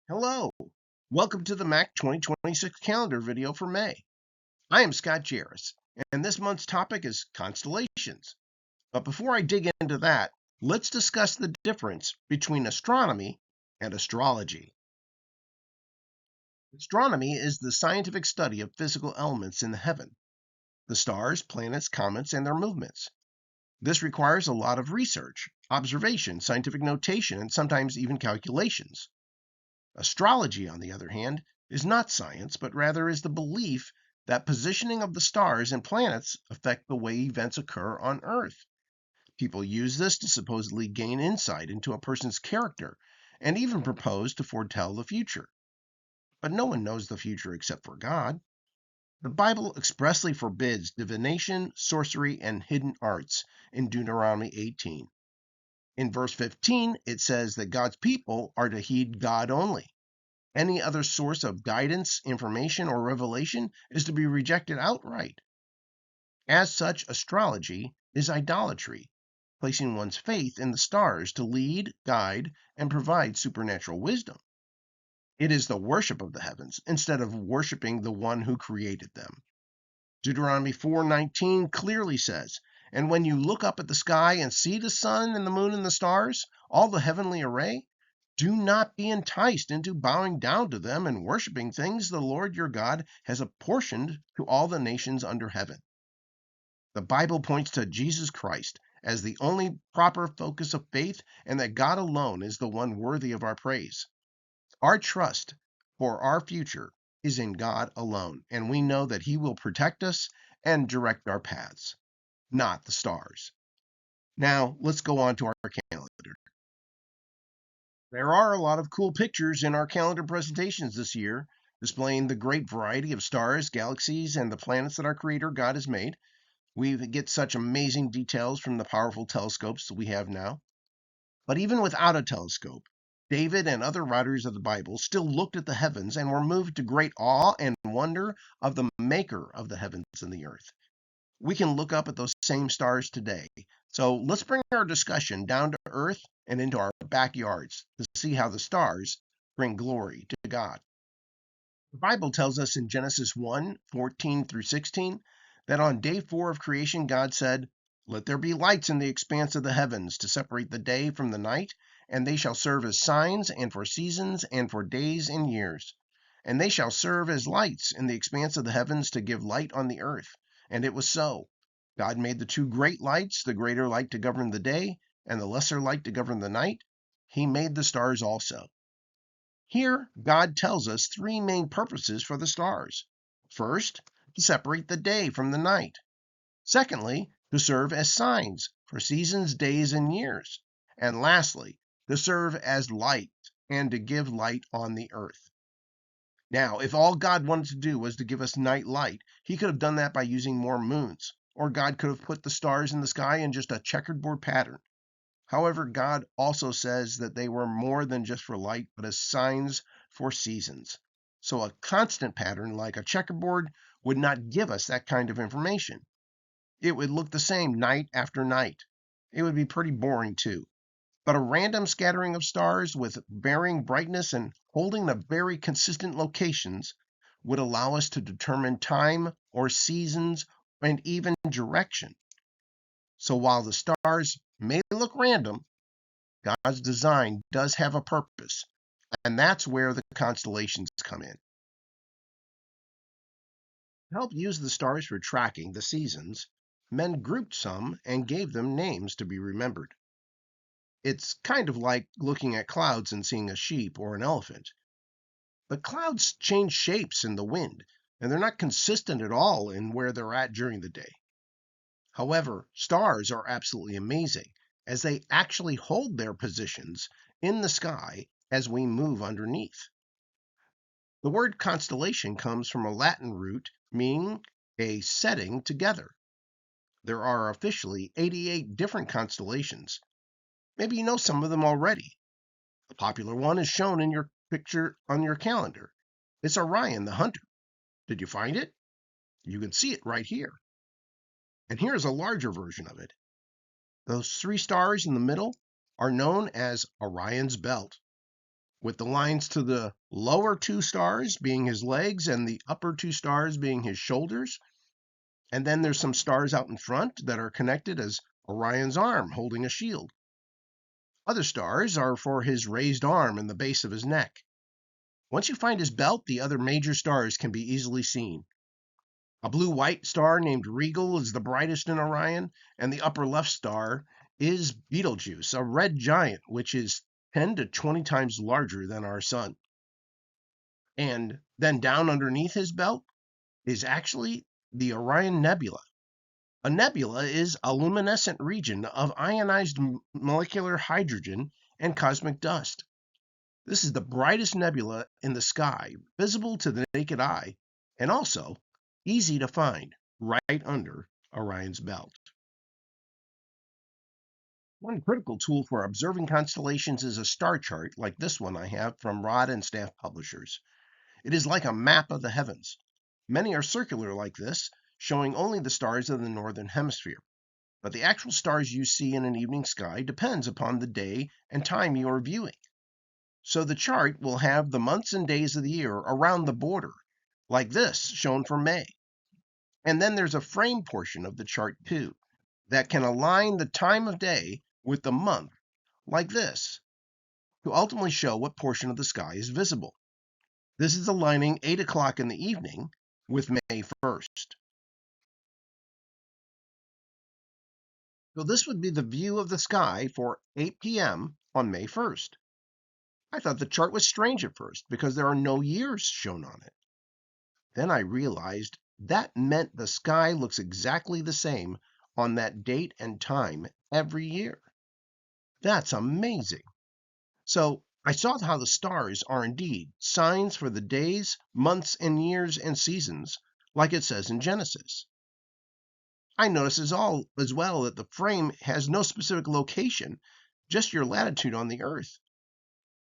Hello, welcome to the Mac 2026 calendar video for May. I am Scott Jarris, and this month's topic is constellations. But before I dig into that, let's discuss the difference between astronomy and astrology. Astronomy is the scientific study of physical elements in the heaven, the stars, planets, comets, and their movements. This requires a lot of research, observation, scientific notation, and sometimes even calculations. Astrology, on the other hand, is not science, but rather is the belief that positioning of the stars and planets affect the way events occur on Earth. People use this to supposedly gain insight into a person's character and even propose to foretell the future. But no one knows the future except for God. The Bible expressly forbids divination, sorcery, and hidden arts in Deuteronomy 18. In verse 15, it says that God's people are to heed God only. Any other source of guidance, information, or revelation is to be rejected outright. As such, astrology is idolatry, placing one's faith in the stars to lead, guide, and provide supernatural wisdom. It is the worship of the heavens instead of worshiping the one who created them. Deuteronomy 4:19 clearly says, "And when you look up at the sky and see the sun and the moon and the stars, all the heavenly array, do not be enticed into bowing down to them and worshiping things the Lord your God has apportioned to all the nations under heaven." The Bible points to Jesus Christ as the only proper focus of faith and that God alone is the one worthy of our praise. Our trust for our future is in God alone, and we know that He will protect us and direct our paths, not the stars. Now, let's go on to our calendar. There are a lot of cool pictures in our calendar presentations this year, displaying the great variety of stars, galaxies, and the planets that our Creator God has made. We get such amazing details from the powerful telescopes that we have now. But even without a telescope, David and other writers of the Bible still looked at the heavens and were moved to great awe and wonder of the Maker of the heavens and the earth. We can look up at those same stars today. So let's bring our discussion down to earth and into our backyards to see how the stars bring glory to God. The Bible tells us in Genesis 1:14 through 16, that on day 4 of creation, God said, "Let there be lights in the expanse of the heavens to separate the day from the night, and they shall serve as signs and for seasons and for days and years. And they shall serve as lights in the expanse of the heavens to give light on the earth." And it was so. God made the two great lights, the greater light to govern the day, and the lesser light to govern the night. He made the stars also. Here, God tells us three main purposes for the stars. First, to separate the day from the night. Secondly, to serve as signs for seasons, days, and years. And lastly, to serve as light and to give light on the earth. Now, if all God wanted to do was to give us night light, He could have done that by using more moons, or God could have put the stars in the sky in just a checkerboard pattern. However, God also says that they were more than just for light, but as signs for seasons. So a constant pattern like a checkerboard would not give us that kind of information. It would look the same night after night. It would be pretty boring too. But a random scattering of stars with varying brightness and holding the very consistent locations would allow us to determine time or seasons and even direction. So while the stars may look random, God's design does have a purpose, and that's where the constellations come in. To help use the stars for tracking the seasons, men grouped some and gave them names to be remembered. It's kind of like looking at clouds and seeing a sheep or an elephant. But clouds change shapes in the wind, and they're not consistent at all in where they're at during the day. However, stars are absolutely amazing, as they actually hold their positions in the sky as we move underneath. The word constellation comes from a Latin root meaning a setting together. There are officially 88 different constellations. Maybe you know some of them already. A popular one is shown in your picture on your calendar. It's Orion the Hunter. Did you find it? You can see it right here. And here's a larger version of it. Those three stars in the middle are known as Orion's Belt. with the lines to the lower two stars being his legs and the upper two stars being his shoulders. And then there's some stars out in front that are connected as Orion's arm holding a shield. Other stars are for his raised arm and the base of his neck. Once you find his belt, the other major stars can be easily seen. A blue-white star named Regal is the brightest in Orion, and the upper left star is Betelgeuse, a red giant which is 10 to 20 times larger than our sun. And then down underneath his belt is actually the Orion Nebula. A nebula is a luminescent region of ionized molecular hydrogen and cosmic dust. This is the brightest nebula in the sky, visible to the naked eye, and also easy to find right under Orion's belt. One critical tool for observing constellations is a star chart like this one I have from Rod and Staff Publishers. It is like a map of the heavens. Many are circular like this, showing only the stars of the northern hemisphere. But the actual stars you see in an evening sky depends upon the day and time you are viewing. So the chart will have the months and days of the year around the border, like this shown for May. And then there's a frame portion of the chart too, that can align the time of day with the month, like this, to ultimately show what portion of the sky is visible. This is aligning 8 o'clock in the evening with May 1st. So this would be the view of the sky for 8 p.m. on May 1st. I thought the chart was strange at first because there are no years shown on it. Then I realized that meant the sky looks exactly the same on that date and time every year. That's amazing. So I saw how the stars are indeed signs for the days, months, and years and seasons, like it says in Genesis. I notice as well that the frame has no specific location, just your latitude on the Earth.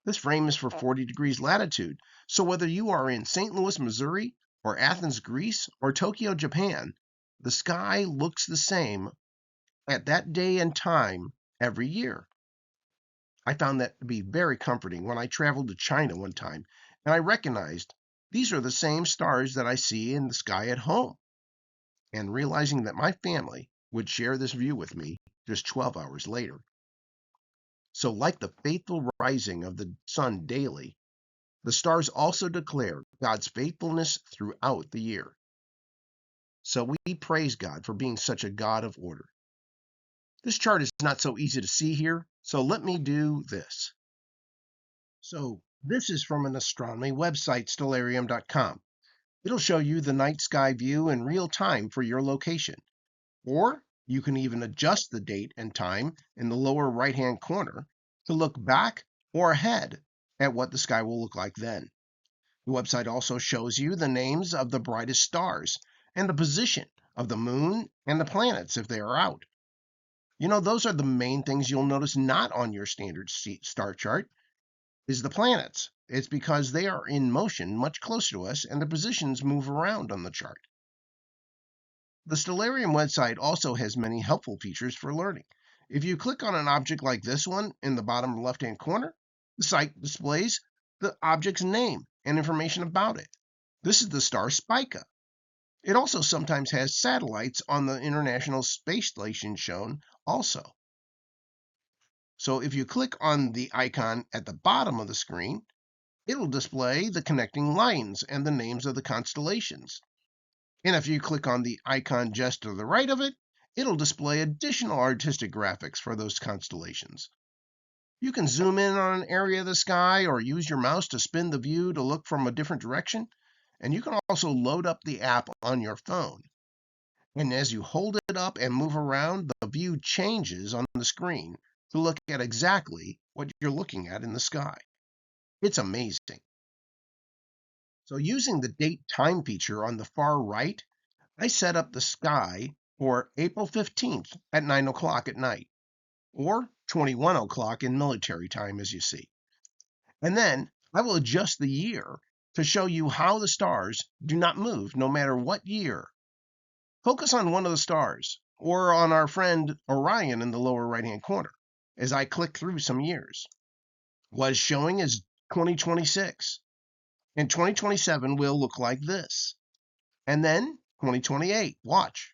This frame is for 40 degrees latitude, so whether you are in St. Louis, Missouri, or Athens, Greece, or Tokyo, Japan, the sky looks the same at that day and time every year. I found that to be very comforting when I traveled to China one time, and I recognized these are the same stars that I see in the sky at home, and realizing that my family would share this view with me just 12 hours later. So, like the faithful rising of the sun daily, the stars also declare God's faithfulness throughout the year. So we praise God for being such a God of order. This chart is not so easy to see here, so let me do this. So this is from an astronomy website, stellarium.com. It'll show you the night sky view in real time for your location. Or you can even adjust the date and time in the lower right-hand corner to look back or ahead at what the sky will look like then. The website also shows you the names of the brightest stars and the position of the moon and the planets if they are out. You know, those are the main things you'll notice not on your standard star chart is the planets. It's because they are in motion much closer to us and the positions move around on the chart. The Stellarium website also has many helpful features for learning. If you click on an object like this one in the bottom left-hand corner, the site displays the object's name and information about it. This is the star Spica. It also sometimes has satellites on the International Space Station shown also. So if you click on the icon at the bottom of the screen, it'll display the connecting lines and the names of the constellations. And if you click on the icon just to the right of it, it'll display additional artistic graphics for those constellations. You can zoom in on an area of the sky or use your mouse to spin the view to look from a different direction. And you can also load up the app on your phone. And as you hold it up and move around, the view changes on the screen to look at exactly what you're looking at in the sky. It's amazing. So using the date time feature on the far right, I set up the sky for April 15th at 9 o'clock at night, or 21 o'clock in military time, as you see. And then I will adjust the year to show you how the stars do not move no matter what year. Focus on one of the stars, or on our friend Orion in the lower right-hand corner, as I click through some years. What is showing is 2026. And 2027 will look like this. And then 2028, watch.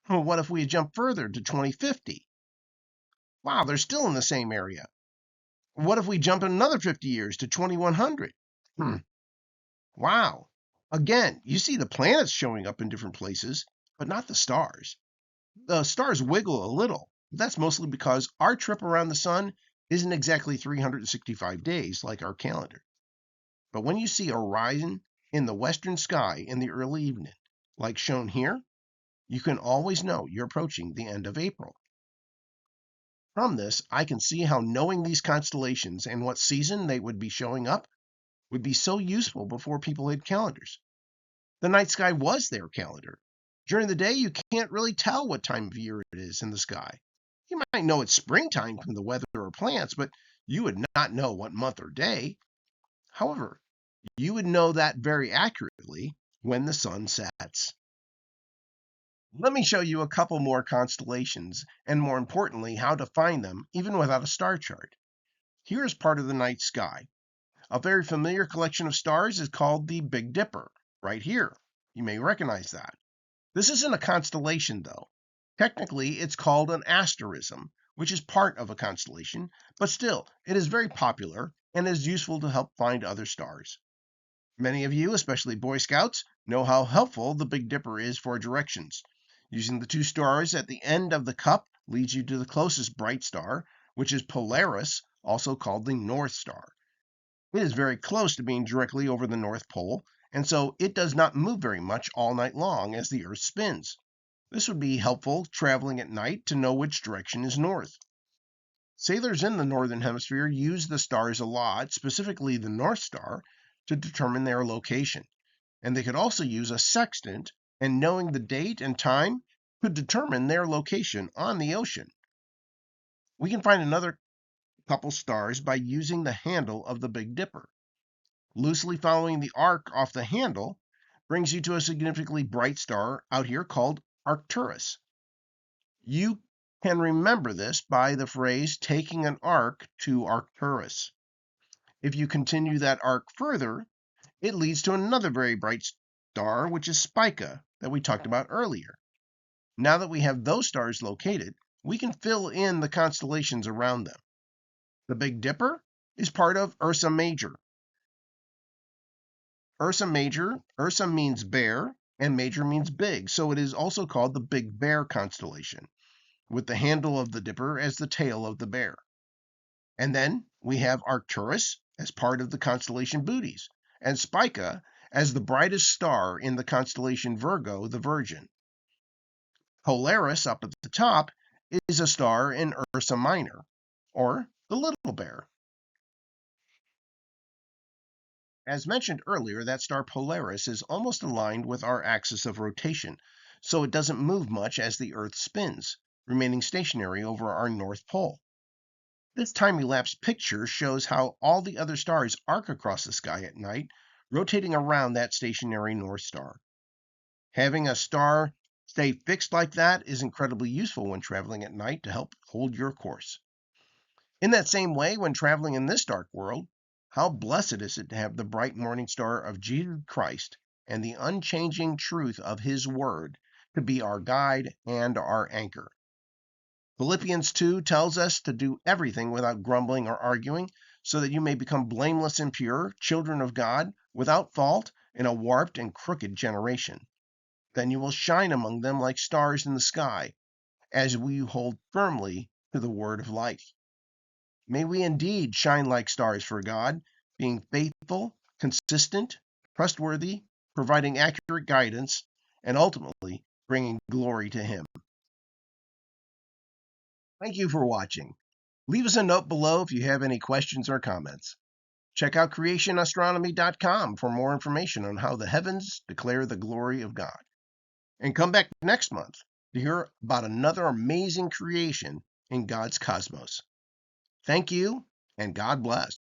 Well, what if we jump further to 2050? Wow, they're still in the same area. What if we jump another 50 years to 2100? Wow. Again, you see the planets showing up in different places, but not the stars. The stars wiggle a little. That's mostly because our trip around the sun isn't exactly 365 days like our calendar. But when you see a horizon in the western sky in the early evening, like shown here, you can always know you're approaching the end of April. From this, I can see how knowing these constellations and what season they would be showing up would be so useful before people had calendars. The night sky was their calendar. During the day, you can't really tell what time of year it is in the sky. You might know it's springtime from the weather or plants, but you would not know what month or day. However, you would know that very accurately when the sun sets. Let me show you a couple more constellations, and more importantly, how to find them even without a star chart. Here is part of the night sky. A very familiar collection of stars is called the Big Dipper, right here. You may recognize that. This isn't a constellation, though. Technically, it's called an asterism, which is part of a constellation, but still, it is very popular and is useful to help find other stars. Many of you, especially Boy Scouts, know how helpful the Big Dipper is for directions. Using the two stars at the end of the cup leads you to the closest bright star, which is Polaris, also called the North Star. It is very close to being directly over the North Pole, and so it does not move very much all night long as the Earth spins. This would be helpful traveling at night to know which direction is north. Sailors in the Northern Hemisphere use the stars a lot, specifically the North Star, to determine their location. And they could also use a sextant, and knowing the date and time could determine their location on the ocean. We can find another couple stars by using the handle of the Big Dipper. Loosely following the arc off the handle brings you to a significantly bright star out here called Arcturus. You can remember this by the phrase taking an arc to Arcturus. If you continue that arc further, it leads to another very bright star, which is Spica, that we talked about earlier. Now that we have those stars located, we can fill in the constellations around them. The Big Dipper is part of Ursa Major. Ursa means bear, and major means big, so it is also called the Big Bear constellation, with the handle of the Dipper as the tail of the bear. And then we have Arcturus as part of the constellation Bootes, and Spica as the brightest star in the constellation Virgo, the Virgin. Polaris, up at the top, is a star in Ursa Minor, or the Little Bear. As mentioned earlier, that star Polaris is almost aligned with our axis of rotation, so it doesn't move much as the Earth spins, remaining stationary over our North Pole. This time-elapse picture shows how all the other stars arc across the sky at night, rotating around that stationary North Star. Having a star stay fixed like that is incredibly useful when traveling at night to help hold your course. In that same way, when traveling in this dark world, how blessed is it to have the bright morning star of Jesus Christ and the unchanging truth of His Word to be our guide and our anchor. Philippians 2 tells us to do everything without grumbling or arguing, so that you may become blameless and pure, children of God, without fault, in a warped and crooked generation. Then you will shine among them like stars in the sky, as we hold firmly to the word of life. May we indeed shine like stars for God, being faithful, consistent, trustworthy, providing accurate guidance, and ultimately bringing glory to Him. Thank you for watching. Leave us a note below if you have any questions or comments. Check out creationastronomy.com for more information on how the heavens declare the glory of God. And come back next month to hear about another amazing creation in God's cosmos. Thank you, and God bless.